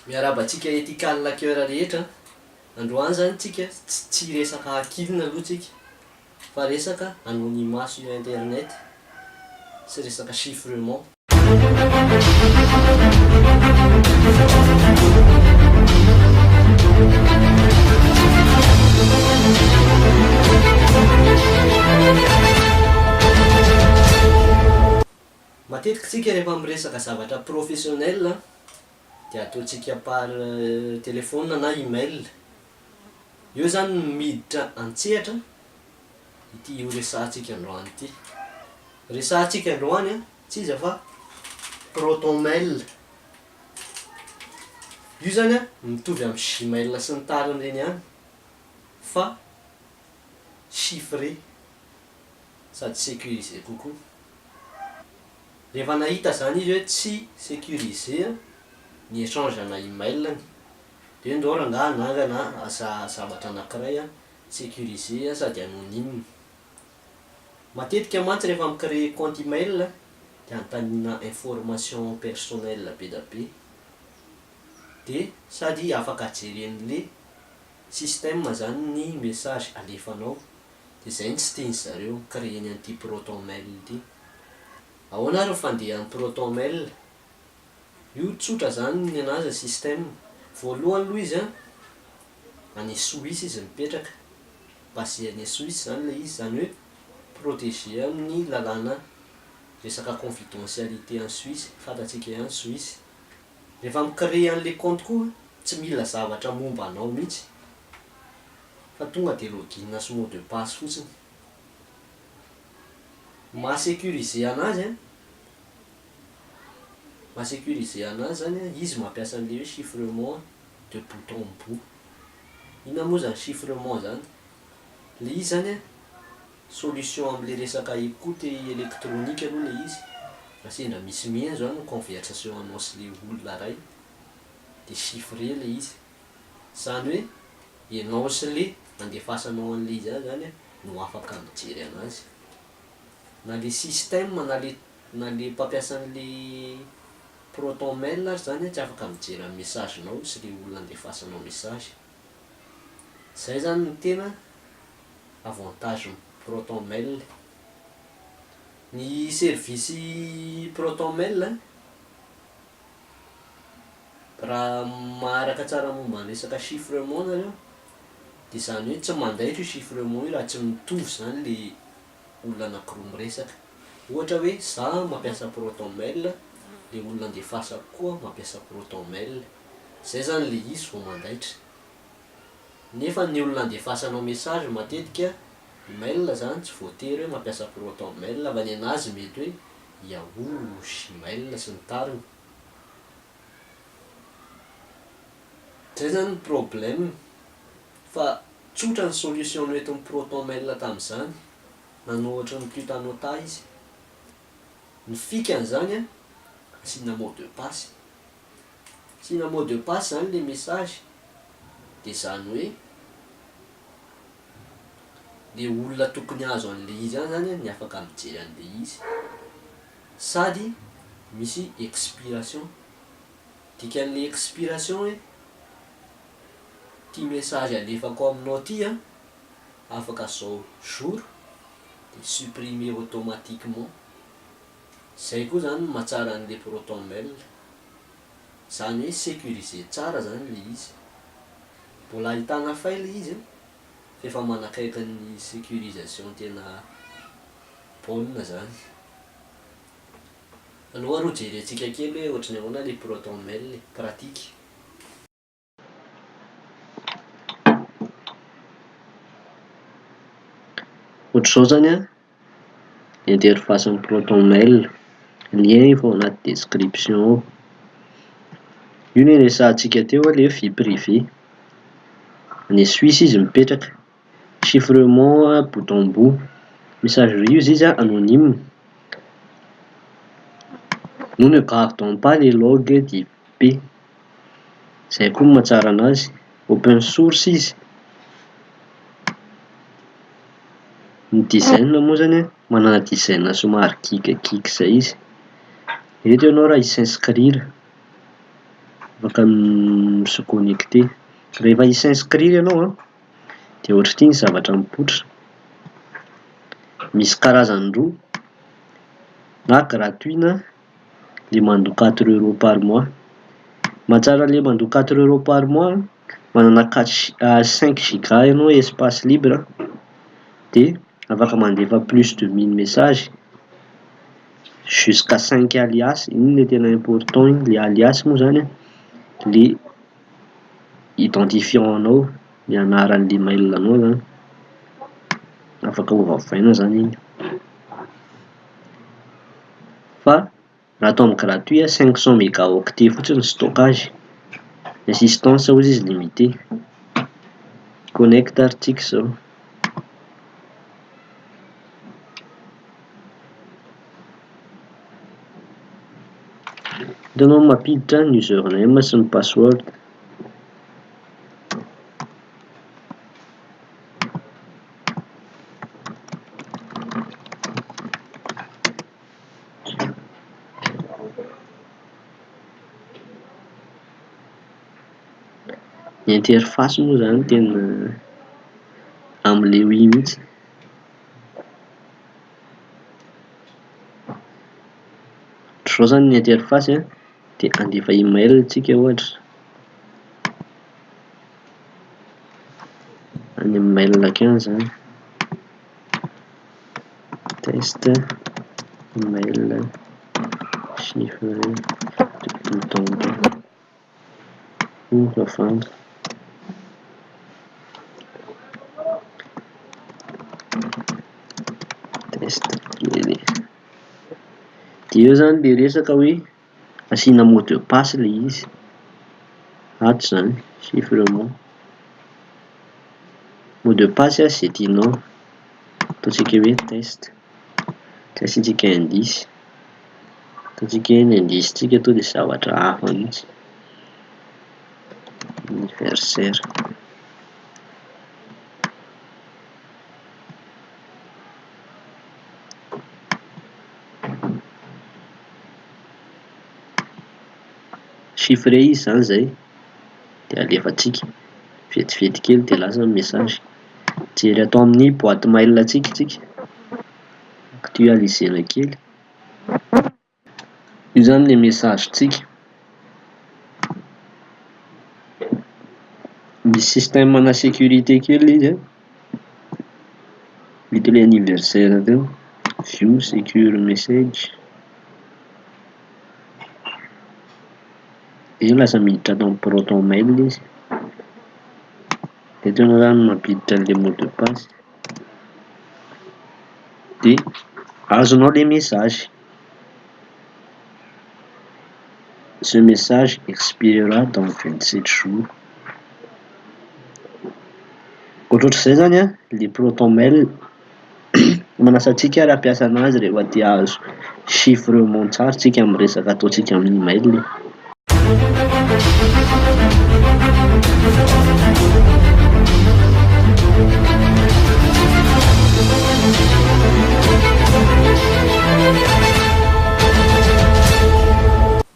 Miaraba antsika ethical hacker rehetra. Androany zany tsika tsy resaka hakilina aloha tsika fa resaka anonymat sur internet sy resaka chiffrement. Matetiky tsika rehefa miresaka zavatra professionnel dia ataontsika par téléphone na email. Io zany miditra antsehatra ity io resahantsika androany ity. Resahantsika androany tsy iza fa protonmail. Io zany mitovy amin'ny Gmail sy ny tariny reny ihany fa chiffré sady sécurisé kokoa. Rehefa nahita zany izy hoe tsy sécurisé ny échange na email de ndao rangahy anangana asa zavatra anankiray sécurisé sady anonyme. Matetika mantsy rehefa mi-créer compte email de antanina information personnelle be da be, de sady afaka jeren'le système zany ny message alefanao. De zay tsy tiany zareo créer an'ity protonmail ity. Ahoana ary fandehan'ny protonmail? Io tsotra zany ny anazy système. Voalohany aloha izy any Suisse izy mipetraka, basé any Suisse zany le izy, zany hoe protégé amin'ny lalàna resaka confidentialité en Suisse, fantatsika ihany Suisse. Rehefa mi-créer an'le compte koa tsy mila zavatra momba anao mihitsy fa tonga de login sy mot de passe fotsiny. Maha-sécurisé anazy zany izy mampiasa an'le hoe chiffrement de bout en bout. Ina moa zany chiffrement zany? Le izy zany solution am'le resaka écoute électronique aloha le izy. Raha sendra misy mihena zao ny conversation anao sy le olona ray de chiffré le izy. Zany hoe ianao sy le andefasanao an'le izy zany no afaka mijery anazy. Na le système na le mpampiasa an'le protonmail ary zany tsy afaka mijery amin'ny messagenao sy le olona andefasanao message. Zay zany ny tena avantage protonmail. Ny service protonmail raha maharaka tsara momba ny resaka chiffrement zareo de zany hoe tsy mandaitra io chiffrement io raha tsy mitovy zany le olona anankiroa miresaka. Ohatra hoe za mampiasa protonmail, le olona andefasako koa mampiasa protonmail, zay zany le izy vao mandaitra. Nefa ny olona andefasanao message matetika mail zany tsy voatery hoe mampiasa protonmail fa ny anazy mety hoe Yahoo, Gmail sy ny tariny. Zay zany ny problème, fa tsotra ny solution noentin'ny protonmail tamin'izany nano ohatra ny tutanota izy. Ny fikany zany asina mot de passe. Asina mot de passe zany le message de zany hoe le olona tokony azo an'le izy zany ny afaka mijery an'le izy, sady misy expiration. Dikan'le expiration hoe ty message alefako aminao ty afaka zao jour de supprimer automatiquement. Zay koa zany mahatsara an'le protonmail, zany hoe sécurisé tsara zany le izy. Mbola ahitana faille izy fefa manakaiky ny sécurisation tena bonne zany. Aloha ro jerentsika kely hoe ohatrany ahoana le protonmail pratique. Ohatr'izao zany ny interface-n'ny protonmail, lien efa ao anaty description ao. Io ny resahantsika teo le vie privée. Any Suisse izy mipetraka, chiffrement bout en bout, messagerie izy anonyme. Nous ne gardons pas les logs d'IP. Zay koa mahatsara anazy. Open source izy. Ny design moa zany manana design somary geek zay izy. Eto ianao raha i s'inscrire afaka se connecter. Rehefa s'inscrire ianao a dia ohatr'ity ny zavatra mipoitra. Misy karazany roa, na gratuit na le mandò 4 € par mois. Mahatsara le mandò 4 € par mois, manana 5 giga ianao espace libre dia afaka mandefa plus de 1000 messages jusqu'à 5 alias. Iny le tena important, iny le alias moa zany le identifiant anao, le anaran'le mail anao zany, afaka ovavaina zany iny. Fa raha atao amin'ny gratuit 500 mégaoctets fotsiny ny stockage. Assistance hozy izy limité. Connect article zao. Hitanao mampiditra ny username sy ny password. Ny interface moa zany tena amin'ilay ui mihitsy. Ohatr'izao zany ny interface dia andefa email tsika ohatra, any amin'ny mail akany zany, test mail chiffré vafandra. Test kely. Dia eo zany le resaka hoe asiana mot de passe le izy. Ato zany chiffrement. Mot de passe izay tianao, ataontsika hoe test, tsy asiantsika indice, ataontsika hoe ny indice tsika to dia zavatra hafa mihitsy, anniversaire. Chiffré izy zany zay dia alefatsika vetivety kely dia lasa ny message. Jery atao amin'ny boîte mail tsika tsika, actualisena kely. Io zany le message tsika. Misy système na sécurité kely izy mety le anniversaire teo, view secure message. Io lasa miditra atao amin'ny proton mail izy. Eto ianao zany mampiditra le mot de passe dia azonao le message. Ce message expirera dans 27 jours. Ohatrohatr'izay zany le proton mail manasa antsika raha hampiasa anazy rehefa te hahazo chiffrement tsara tsika amin'ny resaka ataontsika amin'ny email.